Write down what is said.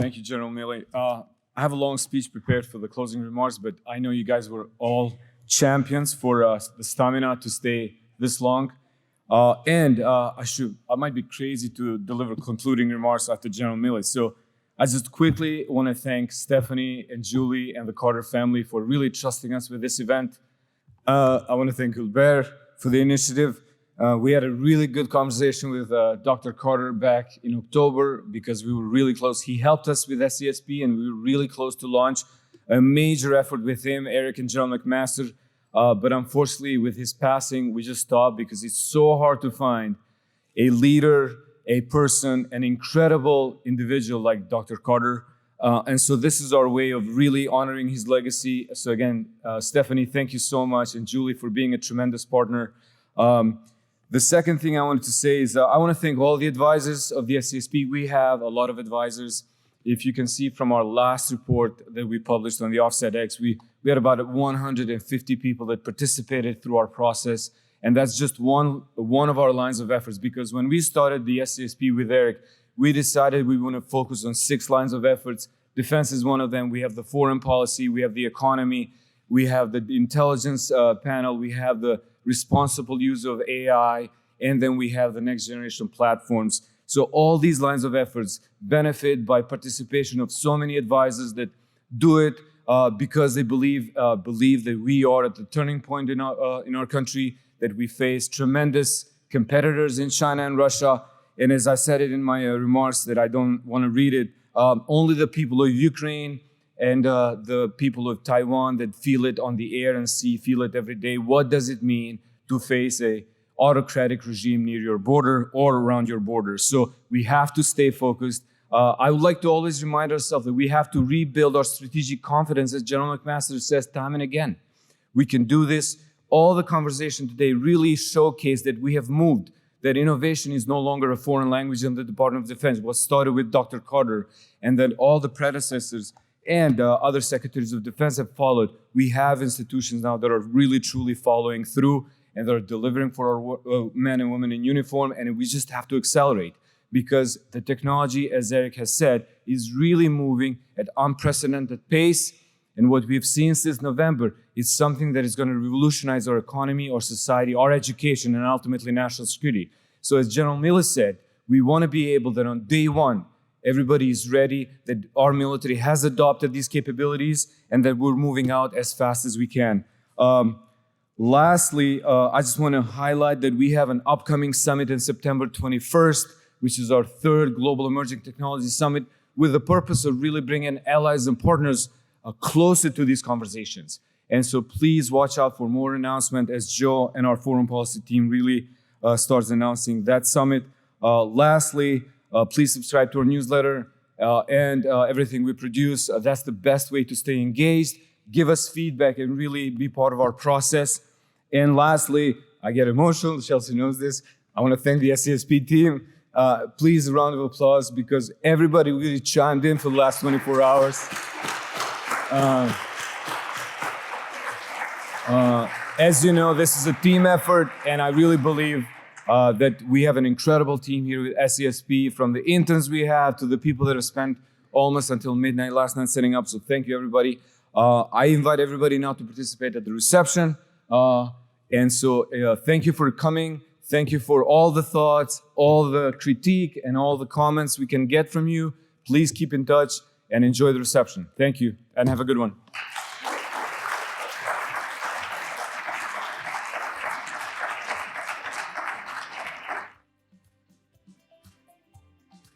Thank you, General Milley. I have a long speech prepared for the closing remarks, but I know you guys were all champions for the stamina to stay this long. I might be crazy to deliver concluding remarks after General Milley. So I just quickly want to thank Stephanie and Julie and the Carter family for really trusting us with this event. I want to thank Gilbert for the initiative. We had a really good conversation with Dr. Carter back in October because we were really close. He helped us with SCSP and we were really close to launch a major effort with him, Eric and General McMaster. But unfortunately, with his passing, we just stopped because it's so hard to find a leader, a person, an incredible individual like Dr. Carter. And so this is our way of really honoring his legacy. So again, Stephanie, thank you so much, and Julie for being a tremendous partner. The second thing I wanted to say is I want to thank all the advisors of the SCSP. We have a lot of advisors. If you can see from our last report that we published on the Offset X, we had about 150 people that participated through our process. And that's just one of our lines of efforts, because when we started the SCSP with Eric, we decided we want to focus on 6 lines of efforts. Defense is one of them. We have the foreign policy, we have the economy, we have the intelligence panel, we have the responsible use of AI, and then we have the next generation platforms. So all these lines of efforts benefit by participation of so many advisors that do it because they believe that we are at the turning point in our country, that we face tremendous competitors in China and Russia. And as I said it in my remarks, that I don't want to read it, only the people of Ukraine and the people of Taiwan that feel it on the air and sea, feel it every day. What does it mean to face a autocratic regime near your border or around your border? So we have to stay focused. I would like to always remind ourselves that we have to rebuild our strategic confidence, as General McMaster says time and again. We can do this. All the conversation today really showcased that we have moved, that innovation is no longer a foreign language in the Department of Defense. What started with Dr. Carter, and that all the predecessors and other secretaries of defense have followed. We have institutions now that are really, truly following through and they're delivering for our men and women in uniform, and we just have to accelerate because the technology, as Eric has said, is really moving at unprecedented pace. And what we've seen since November is something that is going to revolutionize our economy, our society, our education, and ultimately national security. So as General Milley said, we want to be able that on day one, everybody is ready, that our military has adopted these capabilities, and that we're moving out as fast as we can. Lastly, I just want to highlight that we have an upcoming summit on September 21st, which is our 3rd Global Emerging Technology Summit, with the purpose of really bringing allies and partners closer to these conversations. And so please watch out for more announcement as Joe and our foreign policy team really starts announcing that summit. Lastly, please subscribe to our newsletter and everything we produce. That's the best way to stay engaged. Give us feedback and really be part of our process. And lastly, I get emotional, Chelsea knows this. I want to thank the SCSP team. Please, a round of applause, because everybody really chimed in for the last 24 hours. As you know, this is a team effort, and I really believe that we have an incredible team here with SCSP, from the interns we have to the people that have spent almost until midnight last night setting up. So thank you, everybody. I invite everybody now to participate at the reception. Thank you for coming. Thank you for all the thoughts, all the critique, and all the comments we can get from you. Please keep in touch and enjoy the reception. Thank you, and have a good one.